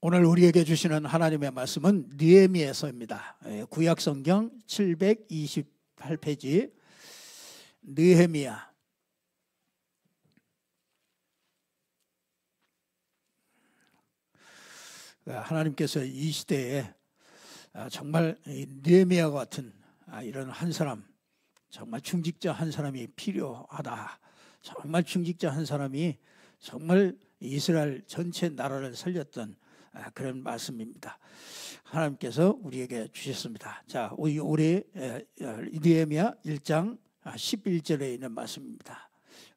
오늘 우리에게 주시는 하나님의 말씀은 느헤미야서입니다. 구약성경 728페이지 느헤미야. 하나님께서 이 시대에 정말 느헤미야 같은 이런 한 사람, 정말 중직자 한 사람이 필요하다. 정말 중직자 한 사람이 정말 이스라엘 전체 나라를 살렸던 그런 말씀입니다. 하나님께서 우리에게 주셨습니다. 자, 우리 느헤미야 1장 11절에 있는 말씀입니다.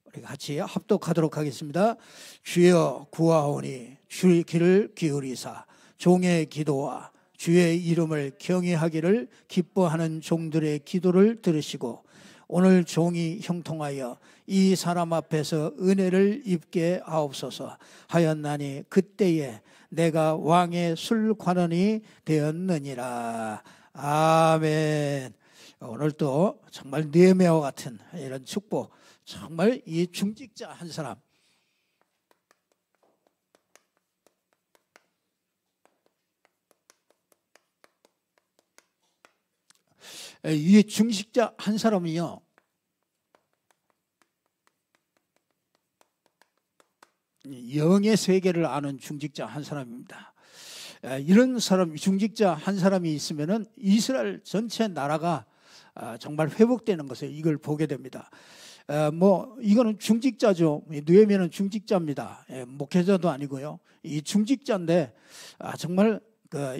우리 같이 합독하도록 하겠습니다. 주여 구하오니 주의 귀를 기울이사 종의 기도와 주의 이름을 경외하기를 기뻐하는 종들의 기도를 들으시고 오늘 종이 형통하여 이 사람 앞에서 은혜를 입게 하옵소서 하였나니 그때에 내가 왕의 술관원이 되었느니라. 아멘. 오늘도 정말 느헤미야와 같은 이런 축복, 정말 이 중직자 한 사람, 이 중직자 한 사람이요, 영의 세계를 아는 중직자 한 사람입니다. 이런 사람, 중직자 한 사람이 있으면은 이스라엘 전체 나라가 정말 회복되는 것을 이걸 보게 됩니다. 이거는 중직자죠. 느헤미야는 중직자입니다. 목회자도 아니고요. 이 중직자인데 정말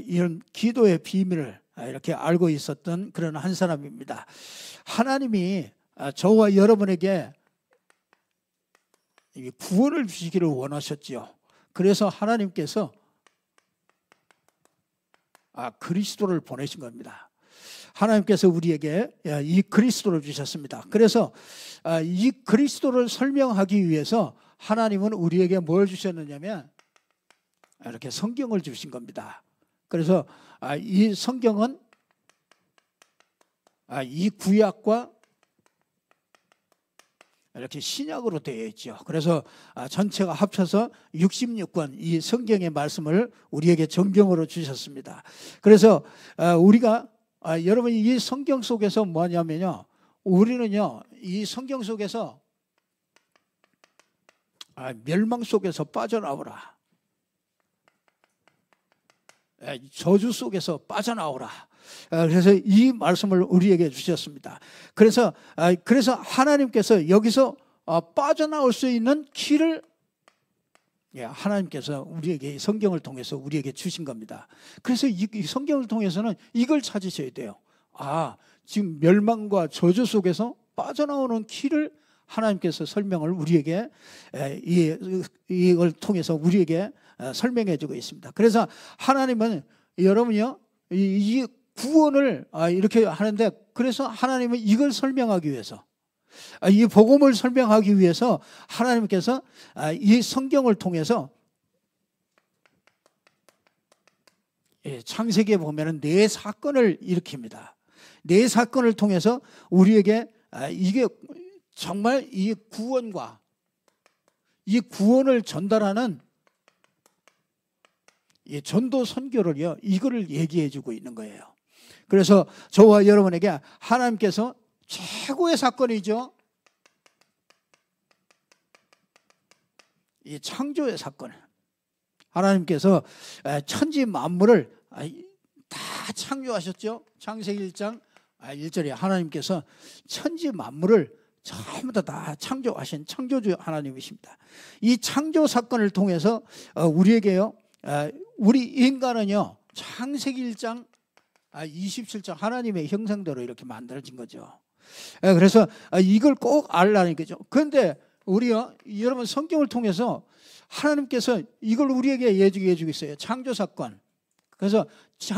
이런 기도의 비밀을 이렇게 알고 있었던 그런 한 사람입니다. 하나님이 저와 여러분에게 구원을 주시기를 원하셨지요. 그래서 하나님께서 그리스도를 보내신 겁니다. 하나님께서 우리에게 이 그리스도를 주셨습니다. 그래서 이 그리스도를 설명하기 위해서 하나님은 우리에게 뭘 주셨느냐면 이렇게 성경을 주신 겁니다. 그래서 이 성경은 이 구약과 이렇게 신약으로 되어 있죠. 그래서 전체가 합쳐서 66권 이 성경의 말씀을 우리에게 정경으로 주셨습니다. 그래서 우리가 여러분이 이 성경 속에서 뭐냐면요, 우리는요 이 성경 속에서 멸망 속에서 빠져나오라, 저주 속에서 빠져나오라. 그래서 이 말씀을 우리에게 주셨습니다. 그래서 하나님께서 여기서 빠져나올 수 있는 길을 하나님께서 우리에게 성경을 통해서 우리에게 주신 겁니다. 그래서 이 성경을 통해서는 이걸 찾으셔야 돼요. 지금 멸망과 저주 속에서 빠져나오는 길을 하나님께서 설명을 우리에게 이걸 통해서 우리에게 설명해 주고 있습니다. 그래서 하나님은 여러분이요 이 구원을 이렇게 하는데, 그래서 하나님은 이걸 설명하기 위해서, 이 복음을 설명하기 위해서 하나님께서 이 성경을 통해서 창세기에 보면은 네 사건을 일으킵니다. 네 사건을 통해서 우리에게 이게 정말 이 구원과 이 구원을 전달하는 이 전도 선교를요, 이거를 얘기해 주고 있는 거예요. 그래서 저와 여러분에게 하나님께서 최고의 사건이죠, 이 창조의 사건. 하나님께서 천지 만물을 다 창조하셨죠. 창세기 1장 1절에 하나님께서 천지 만물을 전부 다 창조하신 창조주 하나님이십니다. 이 창조 사건을 통해서 우리에게요, 우리 인간은요 창세기 1장 27장 하나님의 형상대로 이렇게 만들어진 거죠. 그래서 이걸 꼭 알라니까죠. 그런데 우리요, 여러분 성경을 통해서 하나님께서 이걸 우리에게 얘기해 주고 있어요. 창조 사건. 그래서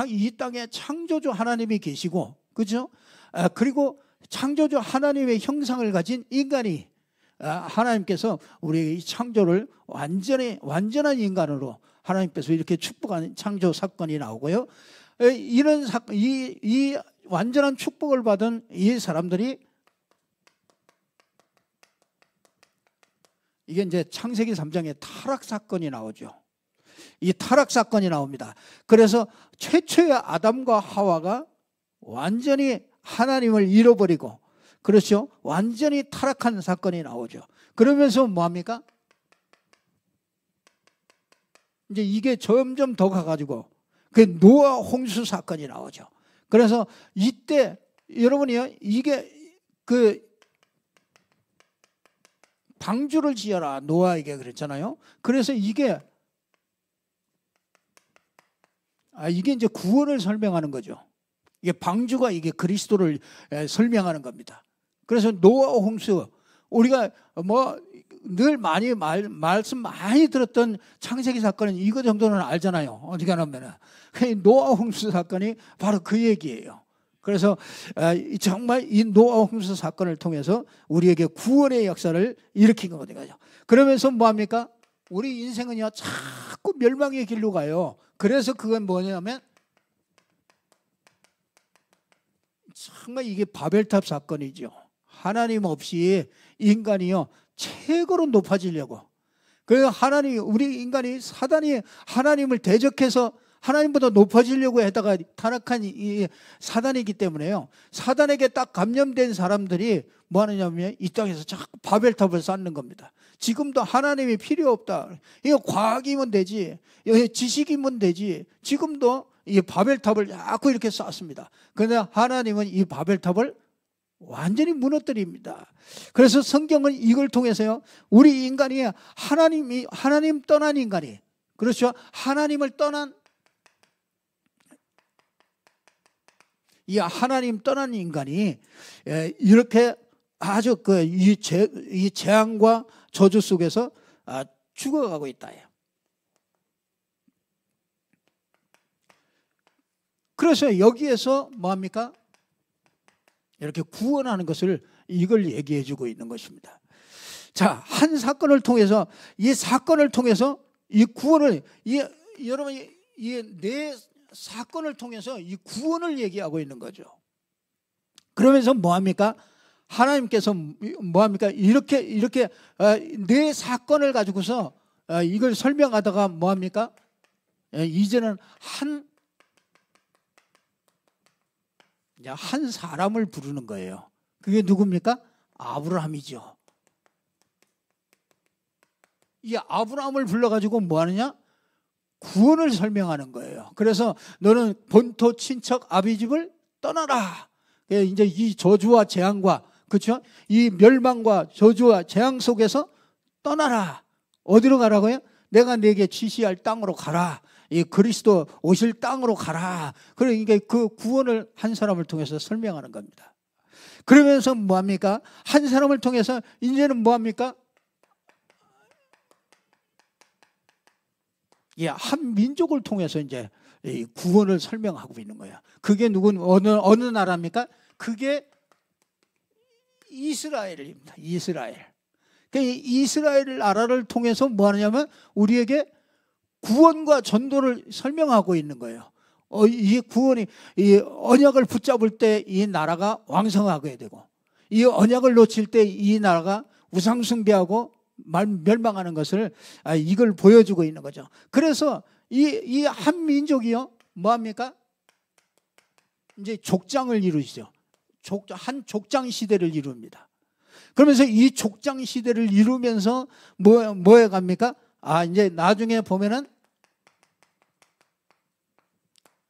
이 땅에 창조주 하나님이 계시고, 그렇죠? 그리고 창조주 하나님의 형상을 가진 인간이 하나님께서 우리의 이 창조를 완전한 인간으로 하나님께서 이렇게 축복하는 창조 사건이 나오고요. 이런 사건, 이 완전한 축복을 받은 이 사람들이 이게 이제 창세기 3장에 타락 사건이 나오죠. 이 타락 사건이 나옵니다. 그래서 최초의 아담과 하와가 완전히 하나님을 잃어버리고, 그렇죠? 완전히 타락한 사건이 나오죠. 그러면서 뭐합니까? 이제 이게 점점 더 가가지고 그 노아 홍수 사건이 나오죠. 그래서 이때 여러분이요, 이게 그 방주를 지어라 노아에게 그랬잖아요. 그래서 이게 이제 구원을 설명하는 거죠. 이게 방주가 이게 그리스도를 설명하는 겁니다. 그래서 노아 홍수, 우리가 뭐 늘 많이 말씀 많이 들었던 창세기 사건은 이거 정도는 알잖아요. 어떻게 하냐면은 노아 홍수 사건이 바로 그 얘기예요. 그래서 정말 이 노아 홍수 사건을 통해서 우리에게 구원의 역사를 일으킨 거거든요. 그러면서 뭐합니까? 우리 인생은요 자꾸 멸망의 길로 가요. 그래서 그건 뭐냐면 정말 이게 바벨탑 사건이죠. 하나님 없이 인간이요 최고로 높아지려고, 그래서 우리 인간이 사단이 하나님을 대적해서 하나님보다 높아지려고 했다가 타락한 이 사단이기 때문에요, 사단에게 딱 감염된 사람들이 뭐 하느냐면 이 땅에서 자꾸 바벨탑을 쌓는 겁니다. 지금도 하나님이 필요 없다, 이거 과학이면 되지, 지식이면 되지, 지금도 이 바벨탑을 자꾸 이렇게 쌓습니다. 그런데 하나님은 이 바벨탑을 완전히 무너뜨립니다. 그래서 성경은 이걸 통해서요, 우리 인간이 하나님 떠난 인간이, 그렇죠? 하나님을 떠난 이 하나님 떠난 인간이 이렇게 아주 이 재앙과 저주 속에서 죽어가고 있다. 그래서 여기에서 뭐합니까? 이렇게 구원하는 것을 이걸 얘기해 주고 있는 것입니다. 자, 한 사건을 통해서 이 사건을 통해서 이 구원을 여러분 이 네 사건을 통해서 이 구원을 얘기하고 있는 거죠. 그러면서 뭐합니까? 하나님께서 뭐합니까? 이렇게 네 사건을 가지고서 이걸 설명하다가 뭐합니까? 이제는 한 사람을 부르는 거예요. 그게 누굽니까? 아브라함이죠. 이 아브라함을 불러가지고 뭐 하느냐? 구원을 설명하는 거예요. 그래서 너는 본토 친척 아비집을 떠나라. 이제 이 저주와 재앙과, 그렇죠? 이 멸망과 저주와 재앙 속에서 떠나라. 어디로 가라고요? 내가 네게 지시할 땅으로 가라. 이 그리스도 오실 땅으로 가라. 그러니까 그 구원을 한 사람을 통해서 설명하는 겁니다. 그러면서 뭐합니까? 한 사람을 통해서 이제는 뭐합니까? 한 민족을 통해서 이제 구원을 설명하고 있는 거예요. 그게 어느 나라입니까? 그게 이스라엘입니다. 이스라엘. 그러니까 이스라엘 나라를 통해서 뭐 하느냐면 우리에게 구원과 전도를 설명하고 있는 거예요. 이 구원이, 이 언약을 붙잡을 때 이 나라가 왕성하게 되고, 이 언약을 놓칠 때 이 나라가 우상숭배하고 멸망하는 것을 이걸 보여주고 있는 거죠. 그래서 이 한 민족이요 뭐합니까? 이제 족장을 이루시죠. 한 족장 시대를 이룹니다. 그러면서 이 족장 시대를 이루면서 뭐에 갑니까? 이제 나중에 보면은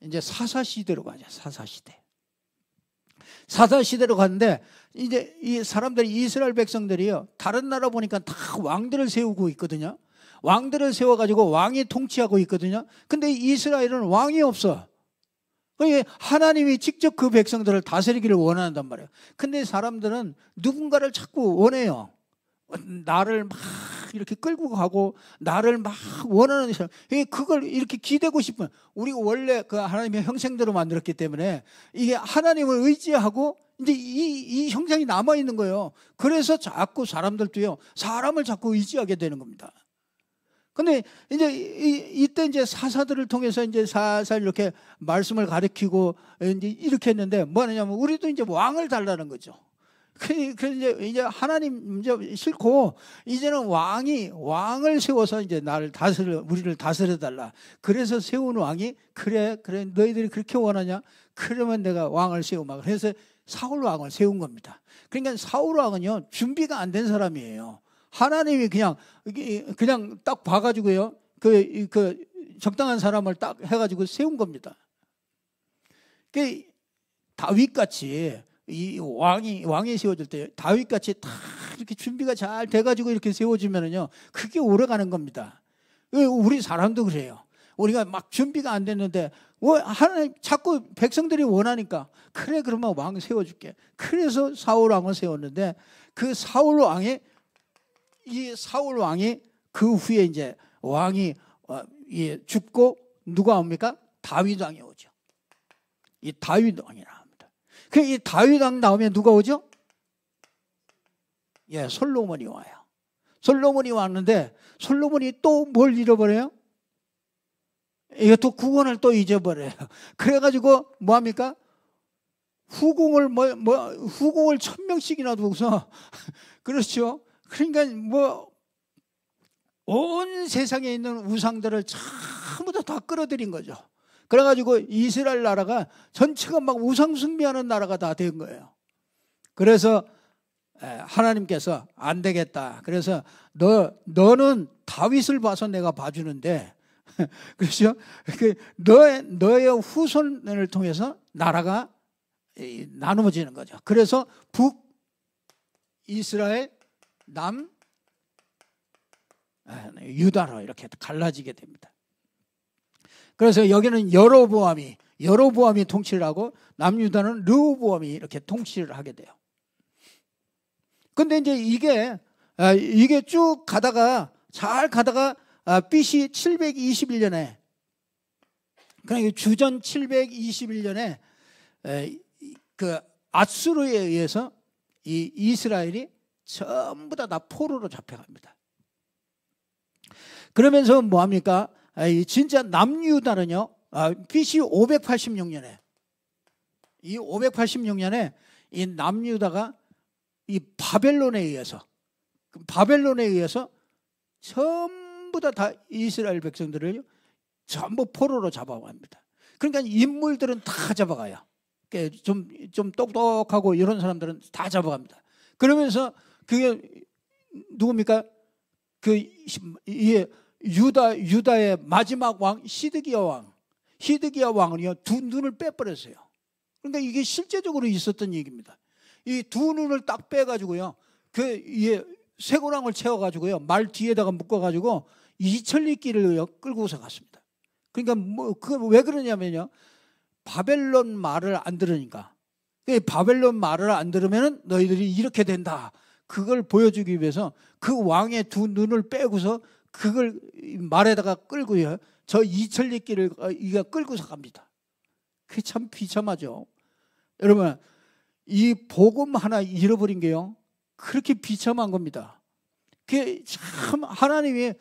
이제 사사시대로 가죠. 사사시대. 사사시대로 가는데 이제 이 사람들이, 이스라엘 백성들이요, 다른 나라 보니까 다 왕들을 세우고 있거든요. 왕들을 세워가지고 왕이 통치하고 있거든요. 근데 이스라엘은 왕이 없어. 하나님이 직접 그 백성들을 다스리기를 원한단 말이에요. 근데 사람들은 누군가를 자꾸 원해요. 나를 막 이렇게 끌고 가고 나를 막 원하는 사람, 그걸 이렇게 기대고 싶은, 우리가 원래 그 하나님의 형상대로 만들었기 때문에 이게 하나님을 의지하고 이제 이 형상이 남아 있는 거예요. 그래서 자꾸 사람들도요 사람을 자꾸 의지하게 되는 겁니다. 근데 이제 이때 이제 사사들을 통해서 이제 살살 이렇게 말씀을 가르치고 이제 이렇게 했는데 뭐 하냐면 우리도 이제 왕을 달라는 거죠. 그래서 이제 하나님 이제 싫고 이제는 왕을 세워서 이제 우리를 다스려 달라. 그래서 세운 왕이 그래 너희들이 그렇게 원하냐? 그러면 내가 왕을 세우마. 그래서 사울 왕을 세운 겁니다. 그러니까 사울 왕은요 준비가 안 된 사람이에요. 하나님이 그냥 딱 봐가지고요 그 적당한 사람을 딱 해가지고 세운 겁니다. 그 다윗같이 이 왕이 세워질 때 다윗같이 다 이렇게 준비가 잘 돼가지고 이렇게 세워지면은요 그게 오래가는 겁니다. 우리 사람도 그래요. 우리가 막 준비가 안 됐는데 하나님 자꾸 백성들이 원하니까 그래 그러면 왕 세워줄게. 그래서 사울 왕을 세웠는데 그 사울 왕이 그 후에 이제 왕이 죽고 누가 옵니까? 다윗 왕이 오죠. 이 다윗 왕이 나옵니다. 이 다윗 왕 나오면 누가 오죠? 솔로몬이 와요. 솔로몬이 왔는데 솔로몬이 또 뭘 잃어버려요? 이거 또 구원을 또 잊어버려요. 그래가지고 뭐합니까? 후궁을 후궁을 1000명씩이나 두고서 그렇죠. 그러니까 온 세상에 있는 우상들을 전부 다 끌어들인 거죠. 그래가지고 이스라엘 나라가 전체가 막 우상 숭배하는 나라가 다 된 거예요. 그래서 하나님께서 안 되겠다. 그래서 너는 다윗을 봐서 내가 봐주는데 그렇죠? 너의 후손을 통해서 나라가 나누어지는 거죠. 그래서 북 이스라엘, 남 유다로 이렇게 갈라지게 됩니다. 그래서 여기는 여로보암이 통치를 하고 남유다는 르호보암이 이렇게 통치를 하게 돼요. 근데 이제 이게 쭉 가다가 잘 가다가 BC 721년에 그러니까 주전 721년에 그 아수르에 의해서 이 이스라엘이 전부 다 포로로 잡혀갑니다. 그러면서 뭐합니까? 진짜 남유다는요 BC 586년에 이 남유다가 이 바벨론에 의해서 전부 다 이스라엘 백성들을 전부 포로로 잡아갑니다. 그러니까 인물들은 다 잡아가요. 좀 똑똑하고 이런 사람들은 다 잡아갑니다. 그러면서 그게 누굽니까? 유다의 마지막 왕 시드기야 왕은요 두 눈을 빼버렸어요. 그러니까 이게 실제적으로 있었던 얘기입니다. 이 두 눈을 딱 빼가지고요 쇠고랑을 채워가지고요 말 뒤에다가 묶어가지고 이천리길을 끌고서 갔습니다. 그러니까 왜 그러냐면요 바벨론 말을 안 들으니까. 바벨론 말을 안 들으면 너희들이 이렇게 된다. 그걸 보여주기 위해서 그 왕의 두 눈을 빼고서 그걸 말에다가 끌고요 저 이천리길을 끌고서 갑니다. 그게 참 비참하죠. 여러분 이 복음 하나 잃어버린 게요 그렇게 비참한 겁니다. 그게 참 하나님이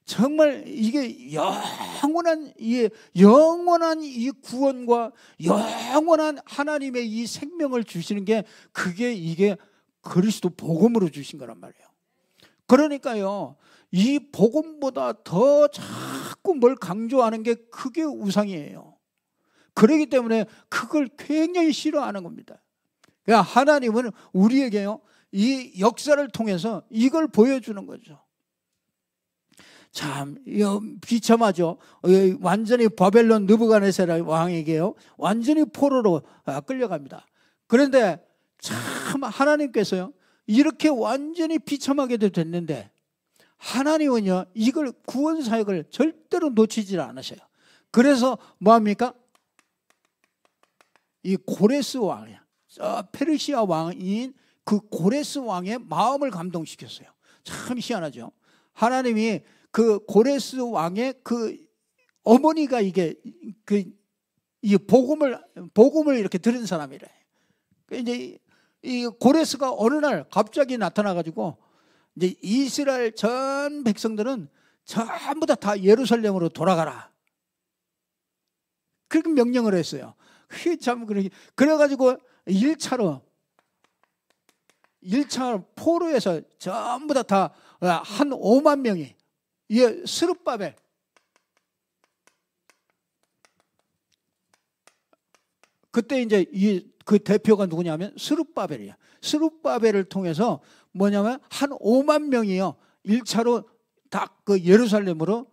정말 이게 영원한 이 구원과 영원한 하나님의 이 생명을 주시는 게 이게 그리스도 복음으로 주신 거란 말이에요. 그러니까요 이 복음보다 더 자꾸 뭘 강조하는 게 그게 우상이에요. 그렇기 때문에 그걸 굉장히 싫어하는 겁니다. 그러니까 하나님은 우리에게요 이 역사를 통해서 이걸 보여주는 거죠. 참 비참하죠. 완전히 바벨론 느부갓네살 왕에게요 완전히 포로로 끌려갑니다. 그런데 참 하나님께서요 이렇게 완전히 비참하게 됐는데 하나님은요 이걸 구원 사역을 절대로 놓치질 않으셔요. 그래서 뭐합니까? 이 고레스 왕이야 페르시아 왕인 그 고레스 왕의 마음을 감동시켰어요. 참 희한하죠. 하나님이 그 고레스 왕의 그 어머니가 이 복음을 이렇게 들은 사람이래. 이제 이 고레스가 어느 날 갑자기 나타나가지고 이제 이스라엘 전 백성들은 전부 다 예루살렘으로 돌아가라. 그렇게 명령을 했어요. 그게 참 그래가지고 1차로 1차 포로에서 전부 다 한 5만 명이 스룹바벨, 그때 이제 그 대표가 누구냐면 스룹바벨이야. 스룹바벨을 통해서 뭐냐면 한 5만 명이요 1차로 다 그 예루살렘으로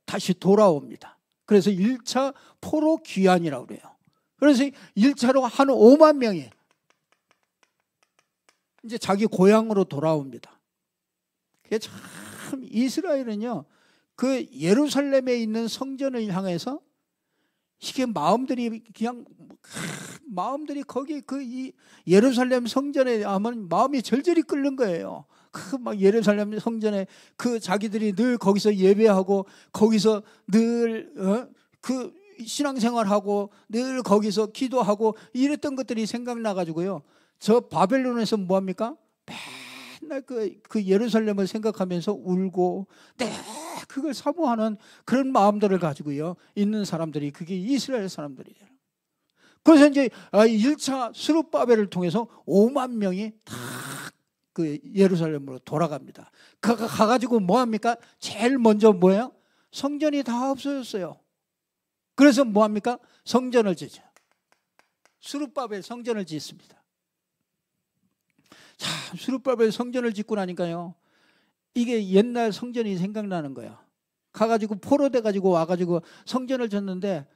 다시 돌아옵니다. 그래서 1차 포로 귀환이라고 그래요. 그래서 1차로 한 5만 명이 이제 자기 고향으로 돌아옵니다. 그게 참 이스라엘은요 그 예루살렘에 있는 성전을 향해서 이게 마음들이 거기 이 예루살렘 성전에 하면 마음이 절절히 끓는 거예요. 그 막 예루살렘 성전에 그 자기들이 늘 거기서 예배하고 거기서 늘 그 신앙생활하고 늘 거기서 기도하고 이랬던 것들이 생각나 가지고요. 저 바벨론에서 뭐 합니까? 맨날 그 예루살렘을 생각하면서 울고 그걸 사모하는 그런 마음들을 가지고요 있는 사람들이 그게 이스라엘 사람들이에요. 그래서 이제 1차 스룹바벨을 통해서 5만 명이 다 그 예루살렘으로 돌아갑니다. 가가지고 뭐 합니까? 제일 먼저 뭐예요? 성전이 다 없어졌어요. 그래서 뭐 합니까? 성전을 짓죠. 스룹바벨 성전을 짓습니다. 자, 스룹바벨 성전을 짓고 나니까요 이게 옛날 성전이 생각나는 거예요. 가가지고 포로돼 가지고 와가지고 성전을 짓는데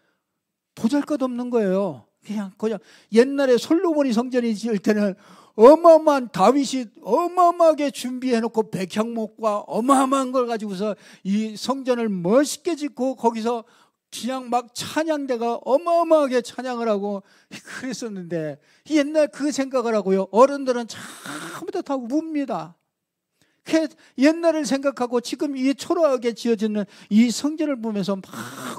보잘것없는 거예요. 그냥 옛날에 솔로몬이 성전이 지을 때는 어마어마한 다윗이 어마어마하게 준비해놓고 백향목과 어마어마한 걸 가지고서 이 성전을 멋있게 짓고 거기서 그냥 막 찬양대가 어마어마하게 찬양을 하고 그랬었는데 옛날 그 생각을 하고요 어른들은 전부 다 웁니다. 옛날을 생각하고 지금 이 초라하게 지어지는 이 성전을 보면서 막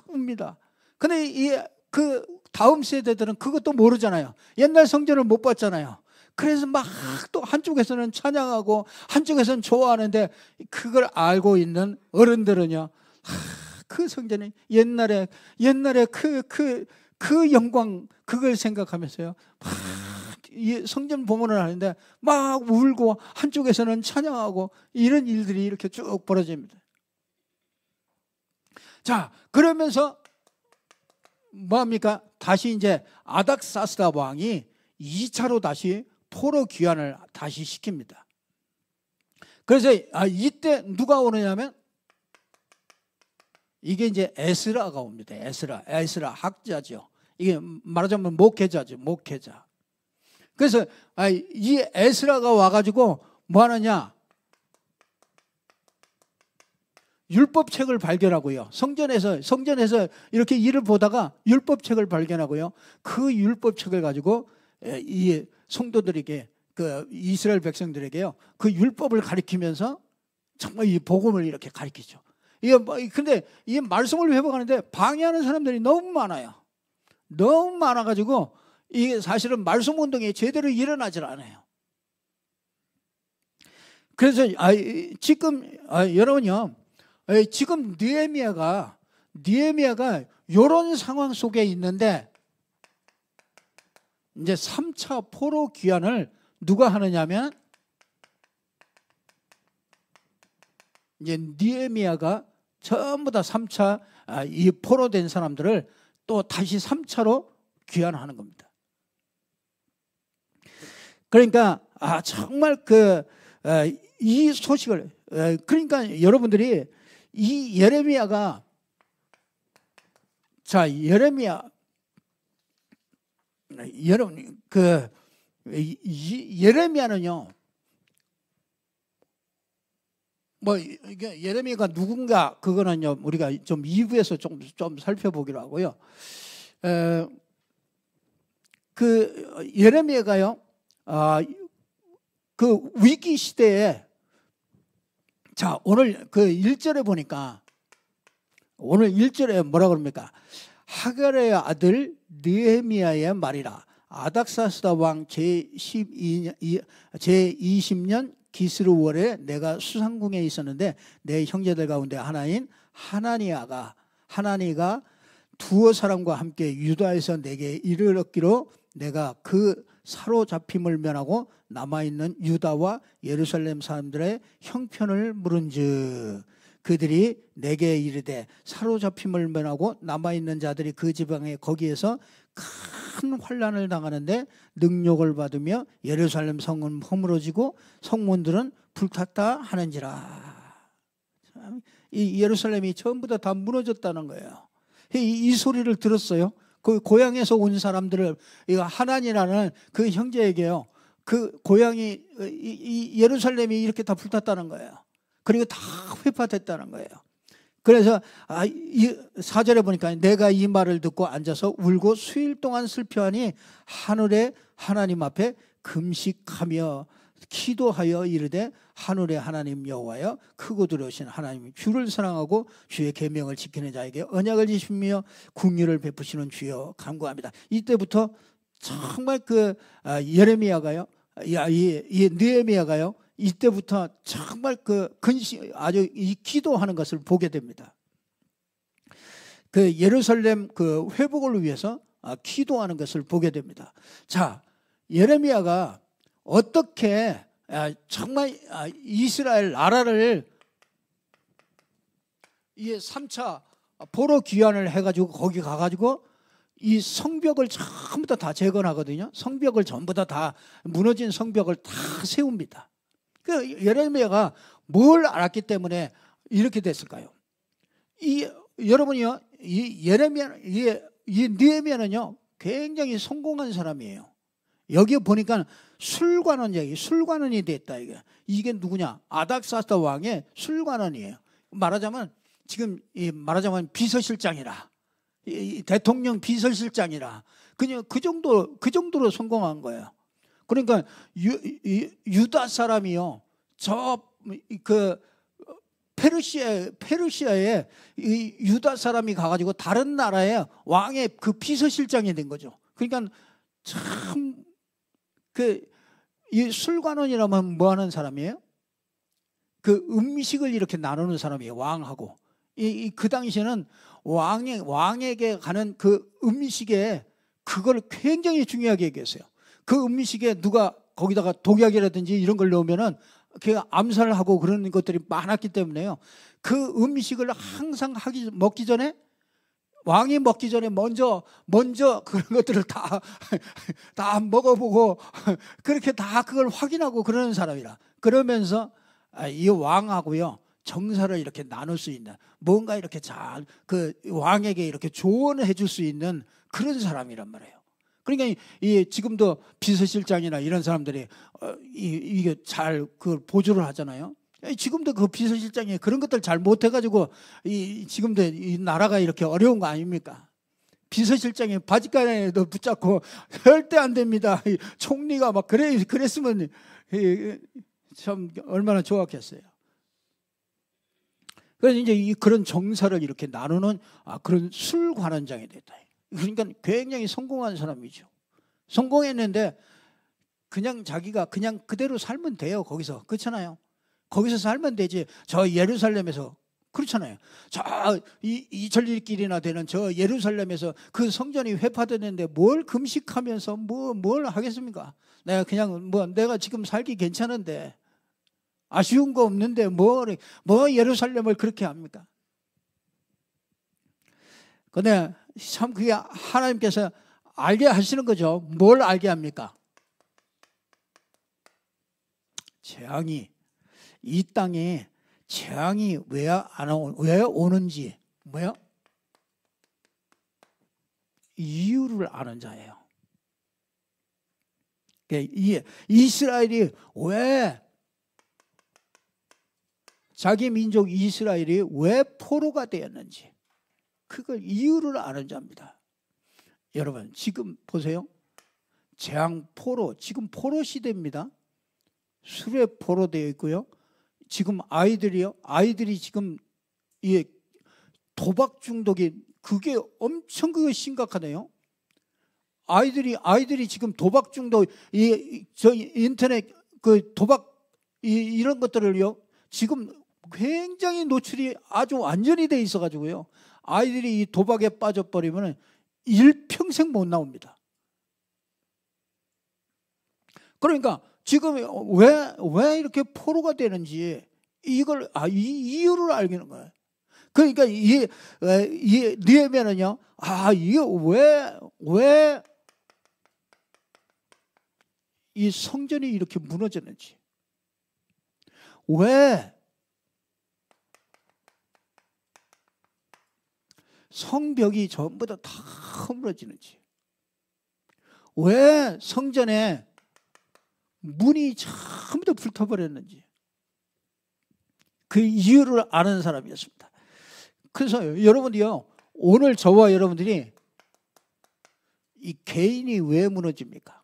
웁니다. 근데 그 다음 세대들은 그것도 모르잖아요. 옛날 성전을 못 봤잖아요. 그래서 막 또 한쪽에서는 찬양하고 한쪽에서는 좋아하는데 그걸 알고 있는 어른들은요 그 성전이 옛날에 그 영광 그걸 생각하면서요 이 성전 봉헌을 하는데 막 울고 한쪽에서는 찬양하고 이런 일들이 이렇게 쭉 벌어집니다. 자, 그러면서 뭐합니까? 다시 이제 아닥사스다 왕이 2차로 다시 포로 귀환을 다시 시킵니다. 그래서 이때 누가 오느냐면 이게 이제 에스라가 옵니다. 에스라 학자죠. 이게 말하자면 목회자죠. 목회자. 그래서 이 에스라가 와가지고 뭐 하느냐? 율법책을 발견하고요. 성전에서 이렇게 일을 보다가 율법책을 발견하고요. 그 율법책을 가지고 이 성도들에게 그 이스라엘 백성들에게요. 그 율법을 가리키면서 정말 이 복음을 이렇게 가리키죠. 근데 이 말씀을 회복하는데 방해하는 사람들이 너무 많아요. 너무 많아가지고 이게 사실은 말씀 운동이 제대로 일어나질 않아요. 그래서 지금 여러분요. 지금 느헤미야가 이런 상황 속에 있는데 이제 3차 포로 귀환을 누가 하느냐면 이제 느헤미야가 전부 다 3차 이 포로된 사람들을 또 다시 3차로 귀환하는 겁니다. 그러니까 정말 이 소식을 그러니까 여러분들이 이 예레미야가 여러분 예레미야는요 뭐 이게 예레미야가 누군가 그거는요 우리가 좀 2부에서 좀 살펴보기로 하고요. 그 예레미야가요 그 위기 시대에 자 오늘 그 1절에 보니까 오늘 1절에 뭐라 그럽니까? 하갈의 아들 느헤미야의 말이라. 아닥사스다 왕 제20년 기스루월에 내가 수상궁에 있었는데 내 형제들 가운데 하나인 하나니가 두어 사람과 함께 유다에서 내게 이르렀기로 내가 그 사로잡힘을 면하고 남아있는 유다와 예루살렘 사람들의 형편을 물은즉 그들이 내게 이르되 사로잡힘을 면하고 남아있는 자들이 그 지방에 거기에서 큰 환난을 당하는데 능욕을 받으며 예루살렘 성은 허물어지고 성문들은 불탔다 하는지라. 이 예루살렘이 전부 다 무너졌다는 거예요. 이 소리를 들었어요. 그 고향에서 온 사람들을 하난이라는 그 형제에게요. 그 고향이 이 예루살렘이 이렇게 다 불탔다는 거예요. 그리고 다 회파됐다는 거예요. 그래서 4절에 보니까 내가 이 말을 듣고 앉아서 울고 수일 동안 슬퍼하니 하늘의 하나님 앞에 금식하며 기도하여 이르되 하늘의 하나님 여호와여 크고 두려우신 하나님 주를 사랑하고 주의 계명을 지키는 자에게 언약을 지시며 긍휼을 베푸시는 주여 간구합니다. 이때부터 정말 그 예레미야가요, 이 느헤미야가요, 이때부터 정말 그 근심 아주 이 기도하는 것을 보게 됩니다. 그 예루살렘 그 회복을 위해서 기도하는 것을 보게 됩니다. 자, 예레미야가 어떻게 정말 이스라엘 나라를 이 3차 포로 귀환을 해가지고 거기 가가지고 이 성벽을 전부 다 재건하거든요. 성벽을 전부 다 무너진 성벽을 다 세웁니다. 그 예레미야가 뭘 알았기 때문에 이렇게 됐을까요? 여러분이요, 이 느헤미야는요 굉장히 성공한 사람이에요. 여기 보니까 술관원이 됐다. 이게 누구냐? 아닥사스다 왕의 술관원이에요. 말하자면 지금 말하자면 비서실장이라, 대통령 비서실장이라, 그냥 그 정도로 성공한 거예요. 그러니까 유다 사람이요, 그 페르시아에 이 유다 사람이 가가지고 다른 나라의 왕의 그 비서실장이 된 거죠. 그러니까 참 이 술관원이라면 뭐 하는 사람이에요? 그 음식을 이렇게 나누는 사람이에요. 왕하고. 그 당시에는 왕에게 가는 그 음식에 그걸 굉장히 중요하게 얘기했어요. 그 음식에 누가 거기다가 독약이라든지 이런 걸 넣으면은 그 암살을 하고 그런 것들이 많았기 때문에요. 그 음식을 항상 먹기 전에 왕이 먹기 전에 먼저 그런 것들을 다 먹어보고 그렇게 다 그걸 확인하고 그러는 사람이라. 그러면서 이 왕하고요 정사를 이렇게 나눌 수 있는, 뭔가 이렇게 잘 그 왕에게 이렇게 조언을 해줄 수 있는 그런 사람이란 말이에요. 그러니까 지금도 비서실장이나 이런 사람들이 이게 잘 그걸 보조를 하잖아요. 지금도 그 비서실장이 그런 것들 잘 못해가지고 지금도 이 나라가 이렇게 어려운 거 아닙니까? 비서실장이 바지가랑에도 붙잡고 절대 안 됩니다. 총리가 막 그랬으면 참 얼마나 좋았겠어요. 그래서 이제 그런 정사를 이렇게 나누는 그런 술관원장이 됐다. 그러니까 굉장히 성공한 사람이죠. 성공했는데 그냥 자기가 그냥 그대로 살면 돼요. 거기서. 그렇잖아요. 거기서 살면 되지. 저 예루살렘에서 그렇잖아요. 저 2000일길이나 되는 저 예루살렘에서 그 성전이 회파됐는데 뭘 금식하면서 뭘 하겠습니까? 내가 그냥 내가 지금 살기 괜찮은데 아쉬운 거 없는데 뭐 예루살렘을 그렇게 합니까? 근데 참 그게 하나님께서 알게 하시는 거죠. 뭘 알게 합니까? 재앙이, 이 땅에 재앙이 왜 오는지 뭐요? 이유를 아는 자예요. 이스라엘이 왜, 자기 민족 이스라엘이 왜 포로가 되었는지 그걸 이유를 아는 자입니다. 여러분 지금 보세요. 재앙 포로, 지금 포로 시대입니다. 술에 포로되어 있고요. 지금 아이들이 지금 이 도박 중독이 그게 엄청 심각하네요. 아이들이 지금 도박 중독, 저 인터넷 그 도박 이런 것들을요 지금 굉장히 노출이 아주 완전히 돼 있어가지고요. 아이들이 이 도박에 빠져버리면 일평생 못 나옵니다. 그러니까 지금 왜 이렇게 포로가 되는지 이걸 이 이유를 알겠는 거예요. 그러니까 이 느헤미야는요, 이게 왜 이 성전이 이렇게 무너졌는지, 왜 성벽이 전부 다 허물어지는지, 왜 성전에 문이 전부 다 불타버렸는지 그 이유를 아는 사람이었습니다. 그래서 여러분이요, 오늘 저와 여러분들이 이 개인이 왜 무너집니까?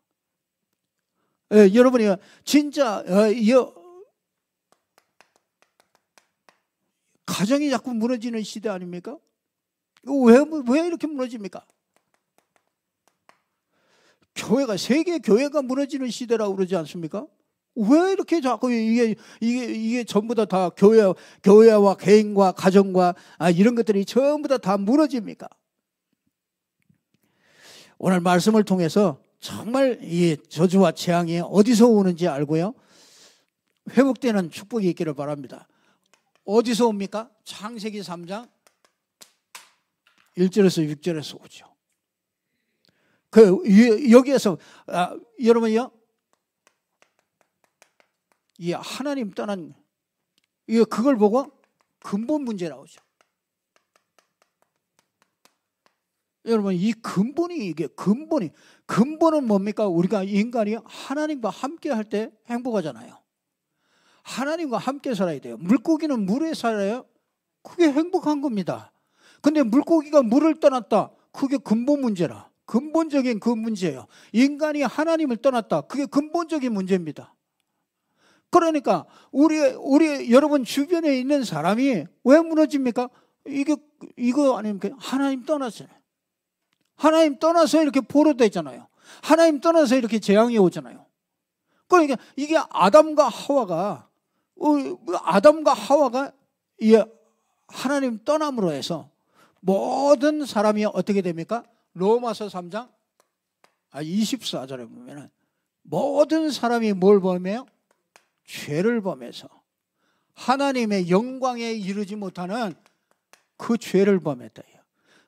여러분이 진짜 가정이 자꾸 무너지는 시대 아닙니까? 왜 이렇게 무너집니까? 세계 교회가 무너지는 시대라고 그러지 않습니까? 왜 이렇게 자꾸 이게 전부 다 교회와 개인과 가정과 이런 것들이 전부 다 무너집니까? 오늘 말씀을 통해서 정말 이 저주와 재앙이 어디서 오는지 알고요, 회복되는 축복이 있기를 바랍니다. 어디서 옵니까? 창세기 3장 1절에서 6절에서 오죠. 여기에서 여러분이요, 이 하나님 떠난 그걸 보고 근본 문제 나오죠. 여러분, 이 근본은 뭡니까? 우리가 인간이 하나님과 함께 할 때 행복하잖아요. 하나님과 함께 살아야 돼요. 물고기는 물에 살아요. 그게 행복한 겁니다. 근데 물고기가 물을 떠났다. 그게 근본 문제라. 근본적인 그 문제예요. 인간이 하나님을 떠났다. 그게 근본적인 문제입니다. 그러니까 우리 여러분 주변에 있는 사람이 왜 무너집니까? 이거 아닙니까? 하나님 떠났잖아요. 하나님 떠나서 이렇게 포로되잖아요. 하나님 떠나서 이렇게 재앙이 오잖아요. 그러니까 이게 아담과 하와가 이 하나님 떠남으로 해서 모든 사람이 어떻게 됩니까? 로마서 3장 24절에 보면은 모든 사람이 뭘 범해요? 죄를 범해서 하나님의 영광에 이르지 못하는 그 죄를 범했다.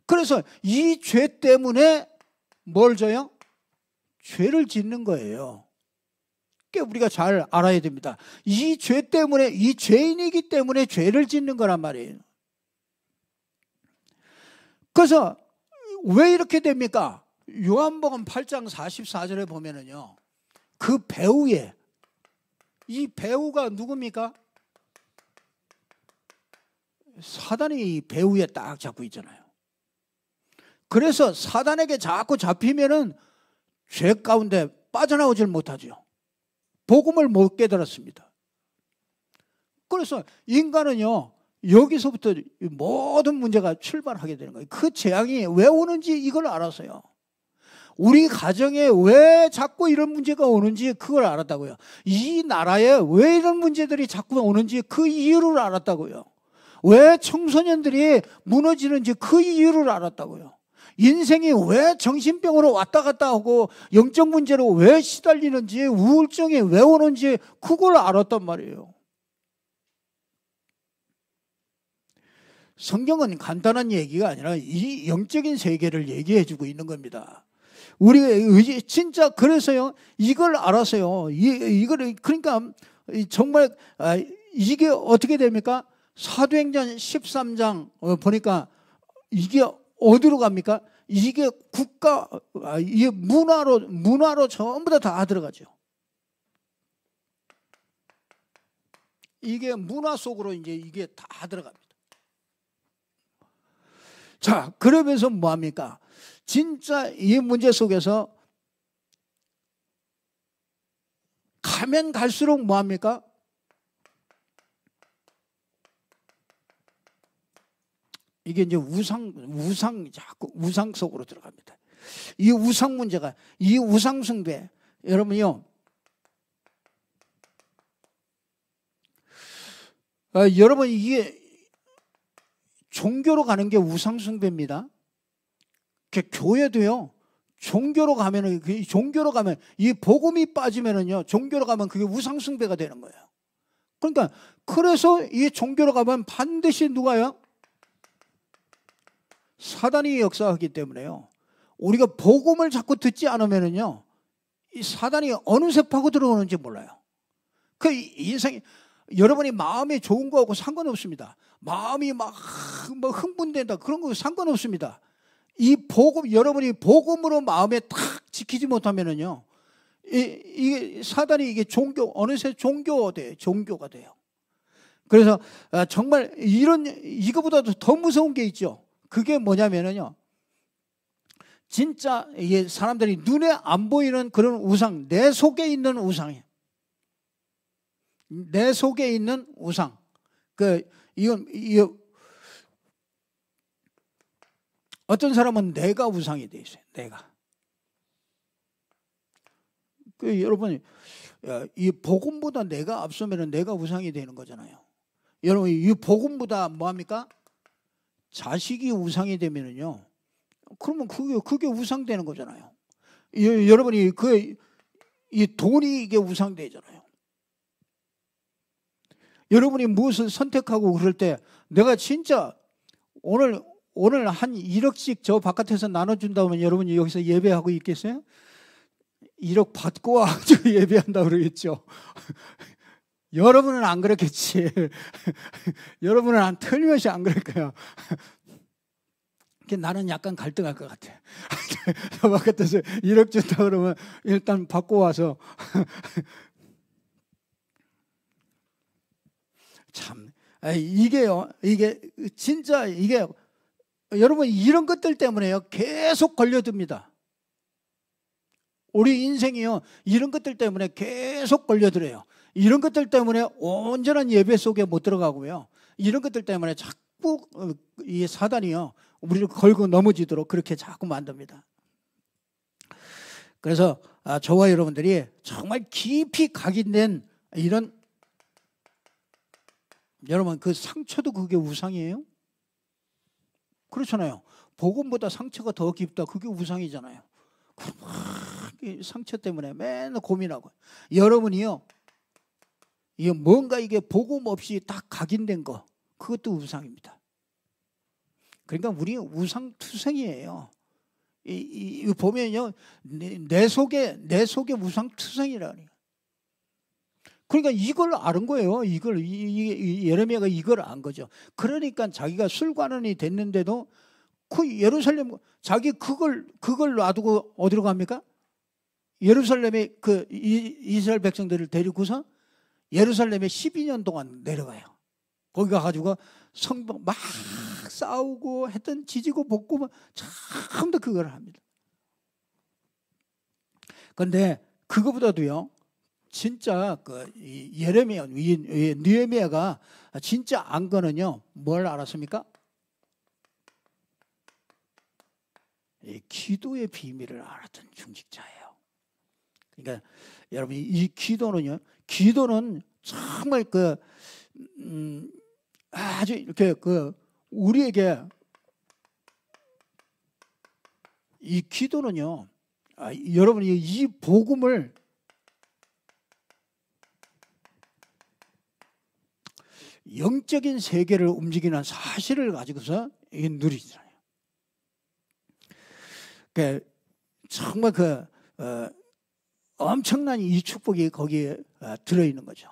그래서 이 죄 때문에 뭘 져요? 죄를 짓는 거예요. 그게 우리가 잘 알아야 됩니다. 이 죄 때문에, 이 죄인이기 때문에 죄를 짓는 거란 말이에요. 그래서 왜 이렇게 됩니까? 요한복음 8장 44절에 보면은요, 그 배후에, 이 배후가 누굽니까? 사단이 이 배후에 딱 잡고 있잖아요. 그래서 사단에게 자꾸 잡히면은 죄 가운데 빠져나오질 못하죠. 복음을 못 깨달았습니다. 그래서 인간은요, 여기서부터 모든 문제가 출발하게 되는 거예요. 그 재앙이 왜 오는지 이걸 알았어요. 우리 가정에 왜 자꾸 이런 문제가 오는지 그걸 알았다고요. 이 나라에 왜 이런 문제들이 자꾸 오는지 그 이유를 알았다고요. 왜 청소년들이 무너지는지 그 이유를 알았다고요. 인생이 왜 정신병으로 왔다 갔다 하고 영적 문제로 왜 시달리는지, 우울증이 왜 오는지 그걸 알았단 말이에요. 성경은 간단한 얘기가 아니라 이 영적인 세계를 얘기해 주고 있는 겁니다. 우리가 진짜 그래서요, 이걸 알아서요, 이걸 그러니까 정말 이게 어떻게 됩니까? 사도행전 13장 보니까 이게 어디로 갑니까? 이게 이게 문화로 전부 다 들어가죠. 이게 문화 속으로 이제 이게 다 들어갑니다. 자, 그러면서 뭐합니까? 진짜 이 문제 속에서 가면 갈수록 뭐합니까? 이게 이제 자꾸 우상 속으로 들어갑니다. 이 우상 문제가, 이 우상 숭배, 여러분요, 여러분 이게 종교로 가는 게 우상 숭배입니다. 교회도요, 종교로 가면은, 종교로 가면, 이 복음이 빠지면은요, 종교로 가면 그게 우상숭배가 되는 거예요. 그러니까, 그래서 이 종교로 가면 반드시 누가요? 사단이 역사하기 때문에요. 우리가 복음을 자꾸 듣지 않으면은요, 이 사단이 어느새 파고 들어오는지 몰라요. 그 인생이, 여러분이 마음이 좋은 거하고 상관없습니다. 마음이 막 흥분된다, 그런 거 상관없습니다. 이 복음, 여러분이 복음으로 마음에 탁 지키지 못하면은요, 이게 사단이 이게 어느새 종교가 돼요. 그래서 정말 이거보다도 더 무서운 게 있죠. 그게 뭐냐면은요, 진짜 이게 사람들이 눈에 안 보이는 그런 우상, 내 속에 있는 우상이에요. 내 속에 있는 우상. 이건 어떤 사람은 내가 우상이 돼 있어요. 내가. 여러분, 이 복음보다 내가 앞서면은 내가 우상이 되는 거잖아요. 여러분, 이 복음보다 뭐합니까? 자식이 우상이 되면은요, 그러면 그게 우상되는 거잖아요. 여러분이 이 돈이 이게 우상되잖아요. 여러분이 무엇을 선택하고 그럴 때 내가 진짜 오늘 한 1억씩 저 바깥에서 나눠준다면 여러분이 여기서 예배하고 있겠어요? 1억 받고 와가지고 예배한다고 그러겠죠. 여러분은 안 그렇겠지. 여러분은 안 틀림없이 안 그럴 거야. 나는 약간 갈등할 것 같아. 저 바깥에서 1억 준다 그러면 일단 받고 와서 참 이게 진짜 이게 여러분 이런 것들 때문에요 계속 걸려듭니다. 우리 인생이요 이런 것들 때문에 계속 걸려들어요. 이런 것들 때문에 온전한 예배 속에 못 들어가고요. 이런 것들 때문에 자꾸 이 사단이요 우리를 걸고 넘어지도록 그렇게 자꾸 만듭니다. 그래서 저와 여러분들이 정말 깊이 각인된 이런, 여러분 그 상처도 그게 우상이에요? 그렇잖아요. 복음보다 상처가 더 깊다. 그게 우상이잖아요. 상처 때문에 맨날 고민하고. 여러분이요, 이게 뭔가 이게 복음 없이 딱 각인된 거, 그것도 우상입니다. 그러니까 우리 우상투성이에요. 보면요, 내 속에 우상투성이라니. 그러니까 이걸 아는 거예요. 예레미야가 이걸 안 거죠. 그러니까 자기가 술관원이 됐는데도 그 예루살렘 자기 그걸 놔두고 어디로 갑니까? 예루살렘에 이스라엘 백성들을 데리고서 예루살렘에 12년 동안 내려가요. 거기 가가지고 성벽 막 싸우고 했던 지지고 볶고 참도 그걸 합니다. 그런데 그거보다도요. 진짜 느헤미야가 진짜 안 거는요. 뭘 알았습니까? 이 기도의 비밀을 알았던 중직자예요. 그러니까 여러분 이 기도는 정말 아주 이렇게 우리에게 이 기도는요. 여러분이 이 복음을 영적인 세계를 움직이는 사실을 가지고서 누리잖아요. 정말 엄청난 이 축복이 거기에 들어있는 거죠.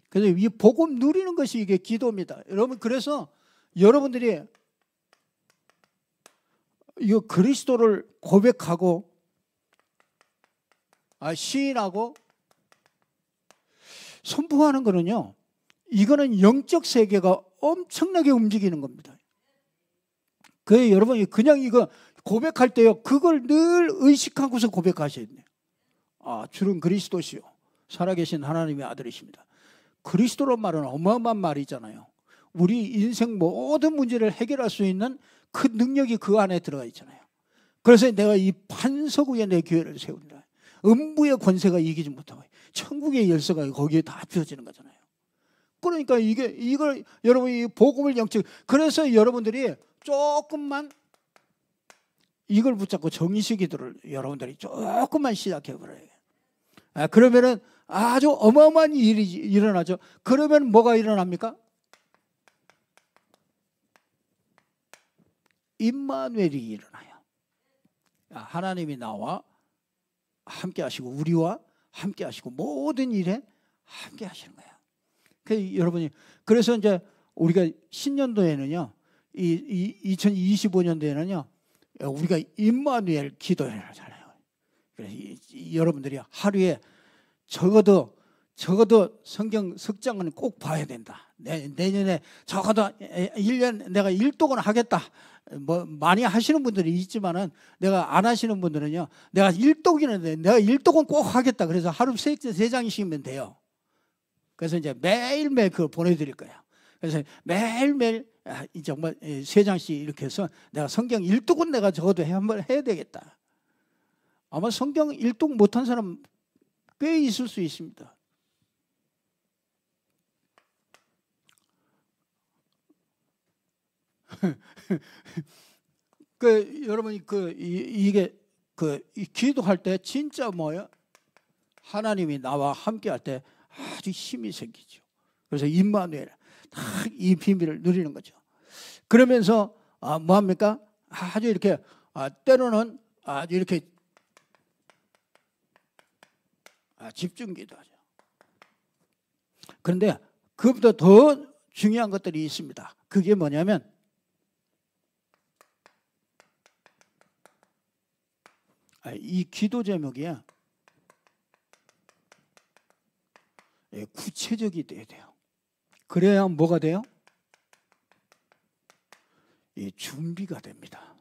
그래서 이 복음 누리는 것이 이게 기도입니다. 여러분, 그래서 여러분들이 이 그리스도를 고백하고 시인하고 선포하는 거는요. 이거는 영적 세계가 엄청나게 움직이는 겁니다. 그래서 여러분이 그냥 이거 고백할 때요. 그걸 늘 의식하고서 고백하셔야 돼요. 주는 그리스도시요. 살아계신 하나님의 아들이십니다. 그리스도란 말은 어마어마한 말이잖아요. 우리 인생 모든 문제를 해결할 수 있는 그 능력이 그 안에 들어가 있잖아요. 그래서 내가 이 반석 위에 내 교회를 세운다. 음부의 권세가 이기지 못하고 천국의 열쇠가 거기에 다 주어지는 거잖아요. 그러니까 이걸 여러분 이 복음을 그래서 여러분들이 조금만 이걸 붙잡고 정식 기도를 여러분들이 조금만 시작해 버려요. 그러면은 아주 어마어마한 일이 일어나죠. 그러면 뭐가 일어납니까? 임마누엘이 일어나요. 하나님이 나와 함께 하시고 우리와 함께 하시고 모든 일에 함께 하시는 거예요. 여러분이 그래서 이제 우리가 신년도에는요, 이 2025년도에는요, 우리가 임마누엘 기도회를 하잖아요. 그래서 여러분들이 하루에 적어도 성경 석장은 꼭 봐야 된다. 내년에 적어도 1년 내가 1독은 하겠다. 뭐 많이 하시는 분들이 있지만은 내가 안 하시는 분들은요, 내가 1독이는데 내가 1독은 꼭 하겠다. 그래서 하루 3장씩이면 돼요. 그래서 이제 매일매일 그걸 보내드릴 거예요. 그래서 매일매일 정말 3장씩 이렇게 해서 내가 성경 1독은 내가 적어도 한번 해야 되겠다. 아마 성경 1독 못한 사람 꽤 있을 수 있습니다. 여러분이 이게 기도할 때 진짜 뭐예요? 하나님이 나와 함께 할 때 아주 힘이 생기죠. 그래서 임마누엘 딱 이 비밀을 누리는 거죠. 그러면서 뭐 합니까? 아주 이렇게 때로는 아주 이렇게 집중 기도하죠. 그런데 그것보다 더 중요한 것들이 있습니다. 그게 뭐냐면 이 기도 제목이야 구체적이 돼야 돼요. 그래야 뭐가 돼요? 준비가 됩니다.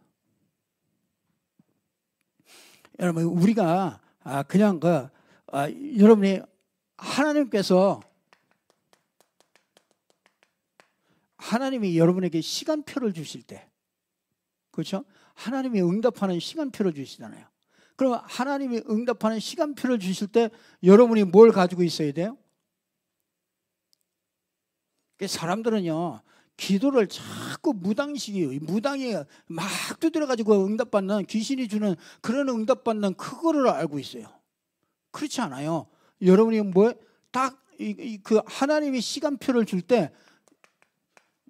여러분, 우리가 그냥 여러분이 하나님께서 하나님이 여러분에게 시간표를 주실 때, 그렇죠? 하나님이 응답하는 시간표를 주시잖아요. 그러면 하나님이 응답하는 시간표를 주실 때 여러분이 뭘 가지고 있어야 돼요? 사람들은요, 기도를 자꾸 무당에 막 두드려가지고 응답받는, 귀신이 주는 그런 응답받는 그거를 알고 있어요. 그렇지 않아요. 여러분이 딱 그 하나님이 시간표를 줄 때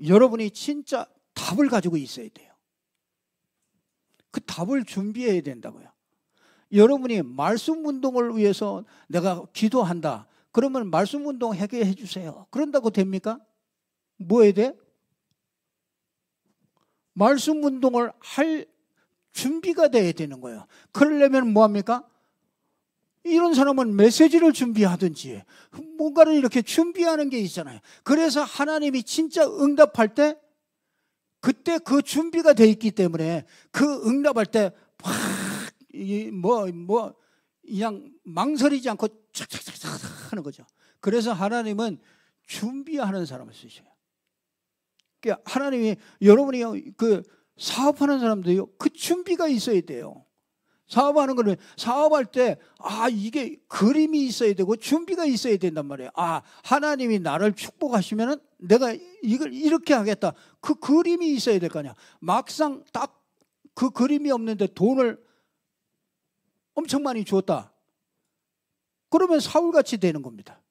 여러분이 진짜 답을 가지고 있어야 돼요. 그 답을 준비해야 된다고요. 여러분이 말씀 운동을 위해서 내가 기도한다. 그러면 말씀 운동 하게 해주세요. 그런다고 됩니까? 뭐 해야 돼? 말씀 운동을 할 준비가 돼야 되는 거예요. 그러려면 뭐합니까? 이런 사람은 메시지를 준비하든지 뭔가를 이렇게 준비하는 게 있잖아요. 그래서 하나님이 진짜 응답할 때 그때 그 준비가 돼 있기 때문에 그 응답할 때 그냥 망설이지 않고 착착착착 하는 거죠. 그래서 하나님은 준비하는 사람을 쓰셔요. 그러니까 하나님이 여러분이 사업하는 사람도요, 그 준비가 있어야 돼요. 사업하는 거는 사업할 때 이게 그림이 있어야 되고 준비가 있어야 된단 말이에요. 하나님이 나를 축복하시면은 내가 이걸 이렇게 하겠다. 그 그림이 있어야 될 거 아니야. 막상 딱 그 그림이 없는데 돈을 엄청 많이 줬다. 그러면 사울같이 되는 겁니다.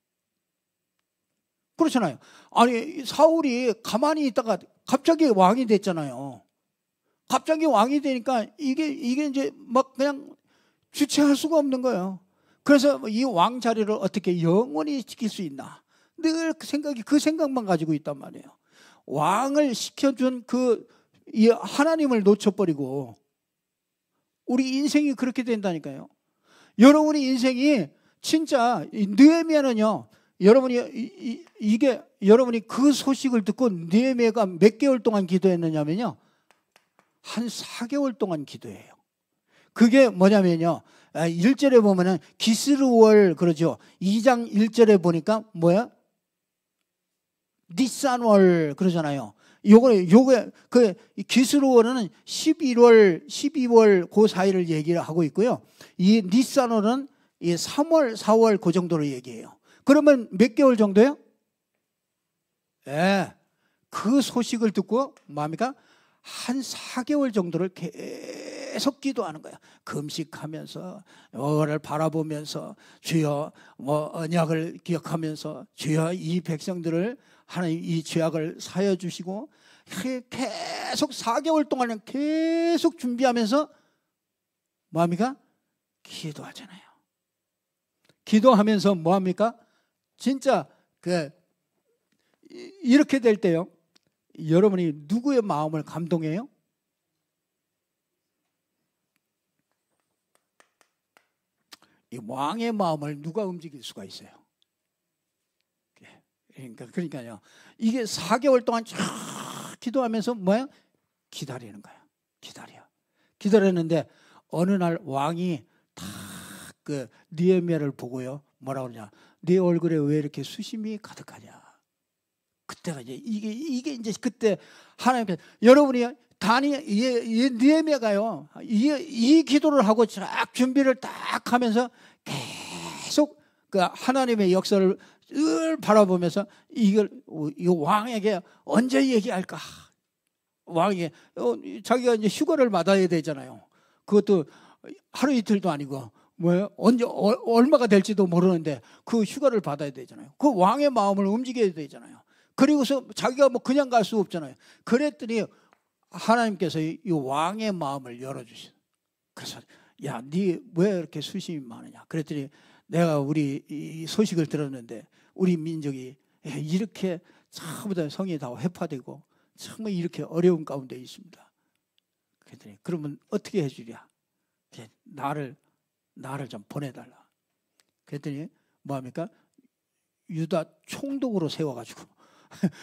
그렇잖아요. 아니, 사울이 가만히 있다가 갑자기 왕이 됐잖아요. 갑자기 왕이 되니까 이게 이제 막 그냥 주체할 수가 없는 거예요. 그래서 이 왕 자리를 어떻게 영원히 지킬 수 있나? 늘 그 생각만 가지고 있단 말이에요. 왕을 시켜준 이 하나님을 놓쳐버리고 우리 인생이 그렇게 된다니까요. 여러분의 인생이 진짜 느헤미야는요. 여러분이 그 소식을 듣고 느헤미야가 몇 개월 동안 기도했느냐면요. 한 4개월 동안 기도해요. 그게 뭐냐면요. 1절에 보면은 기스루월 그러죠. 2장 1절에 보니까 뭐야? 니산월 그러잖아요. 요게 기스루월은 11월, 12월 그 사이를 얘기를 하고 있고요. 이 니산월은 3월, 4월 그 정도로 얘기해요. 그러면 몇 개월 정도요? 그 소식을 듣고 뭡니까? 한 4개월 정도를 계속 기도하는 거야. 금식하면서 여호와를 바라보면서 주여 언약을 기억하면서 주여 이 백성들을 하나님 이 죄악을 사여 주시고 계속 4개월 동안은 계속 준비하면서 뭐합니까? 기도하잖아요. 기도하면서 뭐합니까? 진짜 이렇게 될 때요, 여러분이 누구의 마음을 감동해요? 이 왕의 마음을 누가 움직일 수가 있어요? 그러니까요, 이게 4개월 동안 쫙 기도하면서 뭐야? 기다리는 거야. 기다렸는데 어느 날 왕이 다 느헤미야를 보고요, 뭐라고 그러냐? 네 얼굴에 왜 이렇게 수심이 가득하냐? 그때가 이게 이제 그때 하나님께서 여러분이 느헤미야가요, 이 기도를 하고 쫙 준비를 딱 하면서 계속 하나님의 역사를 늘 바라보면서 이거 왕에게 언제 얘기할까? 왕이 자기가 이제 휴가를 받아야 되잖아요. 그것도 하루 이틀도 아니고 뭐예요? 언제 얼마가 될지도 모르는데 그 휴가를 받아야 되잖아요. 그 왕의 마음을 움직여야 되잖아요. 그리고서 자기가 그냥 갈 수 없잖아요. 그랬더니 하나님께서 이 왕의 마음을 열어주셨어요. 그래서 야, 네 왜 이렇게 수심이 많으냐? 그랬더니 내가 우리 이 소식을 들었는데 우리 민족이 이렇게 전부 성이 다 회파되고 정말 이렇게 어려운 가운데 있습니다. 그랬더니 그러면 어떻게 해주랴? 나를 좀 보내달라. 그랬더니 뭐합니까? 유다 총독으로 세워가지고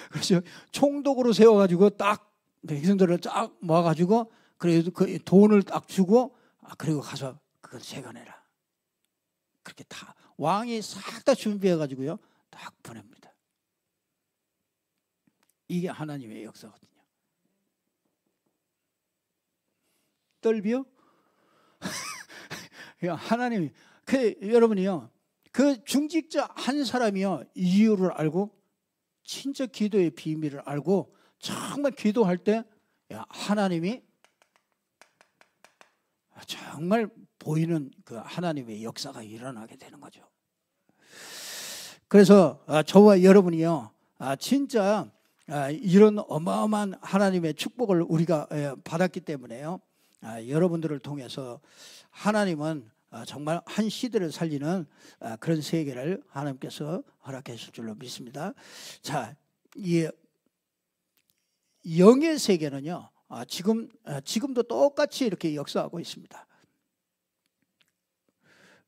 그래서 총독으로 세워가지고 딱 백성들을 쫙 모아가지고 그래도 그 돈을 딱 주고 그리고 가서 그걸 재건해라. 그렇게 다 왕이 싹 다 준비해가지고요 딱 보냅니다. 이게 하나님의 역사거든요. 떨비요? 하나님이 여러분이요, 그 중직자 한 사람이요 이유를 알고 진짜 기도의 비밀을 알고 정말 기도할 때 하나님이 정말 보이는 그 하나님의 역사가 일어나게 되는 거죠. 그래서 저와 여러분이요 진짜 이런 어마어마한 하나님의 축복을 우리가 받았기 때문에요, 여러분들을 통해서 하나님은 정말 한 시대를 살리는 그런 세계를 하나님께서 허락해 주실 줄로 믿습니다. 자, 이 영의 세계는요 지금도 똑같이 이렇게 역사하고 있습니다.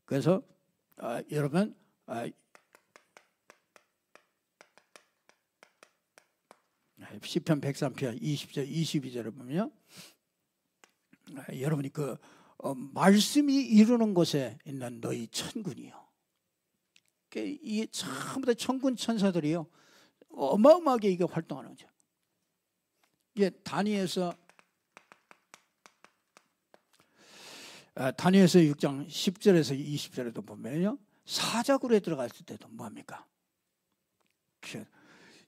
그래서 여러분 시편 103편 20절 22절을 보면요, 여러분이 말씀이 이루는 곳에 있는 너희 천군이요. 이 전부 다 천군 천사들이요 어마어마하게 이게 활동하는 거죠. 이게 다니엘서 6장 10절에서 20절에도 보면요, 사자굴에 들어갔을 때도 뭐합니까?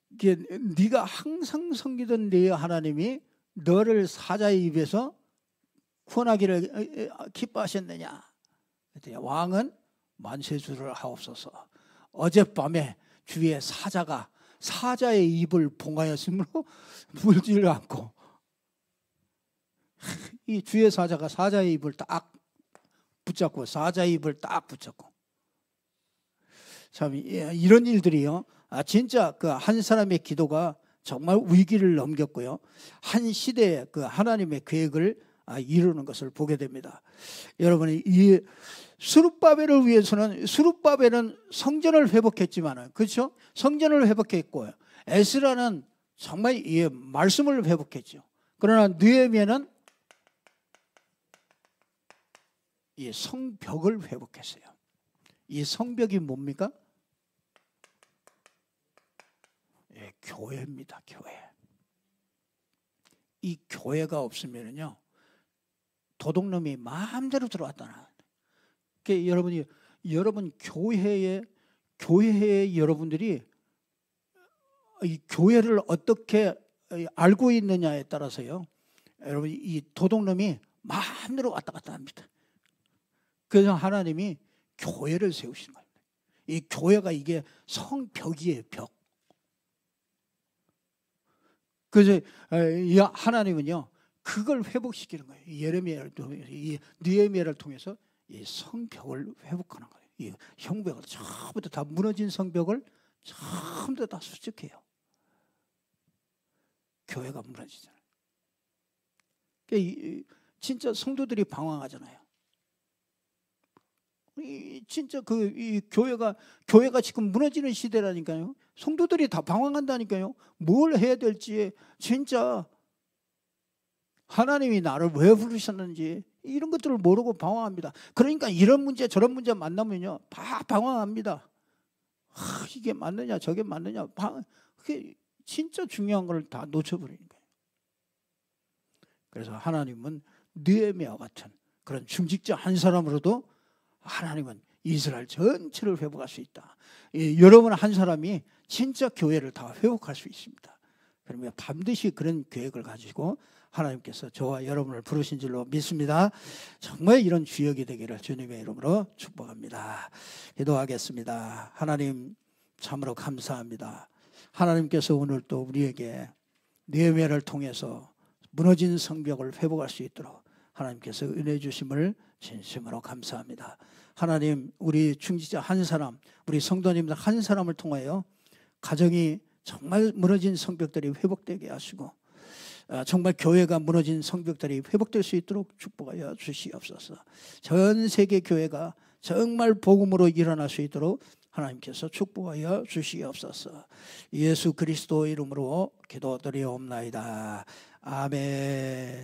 이게 네가 항상 섬기던 네 하나님이 너를 사자의 입에서 구원하기를 기뻐하셨느냐? 왕은 만세주를 하옵소서. 어젯밤에 주의 사자의 입을 봉하였으므로 물지를 않고, 이 주의 사자가 사자의 입을 딱 붙잡고 참 이런 일들이요 진짜 그 한 사람의 기도가 정말 위기를 넘겼고요 한 시대의 그 하나님의 계획을 이루는 것을 보게 됩니다. 여러분이 이 스룹바벨을 위해서는, 스룹바벨은 성전을 회복했지만은, 그렇죠? 성전을 회복했고 에스라는 정말 이 말씀을 회복했죠. 그러나 느헤미야는 이 성벽을 회복했어요. 이 성벽이 뭡니까? 교회입니다. 교회. 이 교회가 없으면요 도둑놈이 마음대로 들어왔다나. 그러니까 여러분 교회에 여러분들이 이 교회를 어떻게 알고 있느냐에 따라서요 여러분 이 도둑놈이 마음대로 왔다 갔다 합니다. 그래서 하나님이 교회를 세우신 거예요. 이 교회가 이게 성벽이에요, 벽. 그래서 하나님은요 그걸 회복시키는 거예요. 예레미야를 통해서, 이 느헤미야를 통해서 이 성벽을 회복하는 거예요. 이 성벽을 처음부터 다 무너진 성벽을 처음부터 다 수축해요. 교회가 무너지잖아요. 그러니까 진짜 성도들이 방황하잖아요. 진짜 이 교회가 지금 무너지는 시대라니까요. 성도들이 다 방황한다니까요. 뭘 해야 될지, 진짜 하나님이 나를 왜 부르셨는지 이런 것들을 모르고 방황합니다. 그러니까 이런 문제 저런 문제 만나면요 다 방황합니다. 이게 맞느냐 저게 맞느냐, 그게 진짜 중요한 걸 다 놓쳐버리는 거예요. 그래서 하나님은 느헤미야 같은 그런 중직자 한 사람으로도 하나님은 이스라엘 전체를 회복할 수 있다. 여러분 한 사람이 진짜 교회를 다 회복할 수 있습니다. 그러면 반드시 그런 계획을 가지고 하나님께서 저와 여러분을 부르신 줄로 믿습니다. 정말 이런 주역이 되기를 주님의 이름으로 축복합니다. 기도하겠습니다. 하나님 참으로 감사합니다. 하나님께서 오늘 또 우리에게 느헤미야를 통해서 무너진 성벽을 회복할 수 있도록 하나님께서 은혜 주심을 진심으로 감사합니다. 하나님, 우리 중직자 한 사람, 우리 성도님들 한 사람을 통하여 가정이 정말 무너진 성벽들이 회복되게 하시고 정말 교회가 무너진 성벽들이 회복될 수 있도록 축복하여 주시옵소서. 전 세계 교회가 정말 복음으로 일어날 수 있도록 하나님께서 축복하여 주시옵소서. 예수 그리스도 이름으로 기도드리옵나이다. 아멘.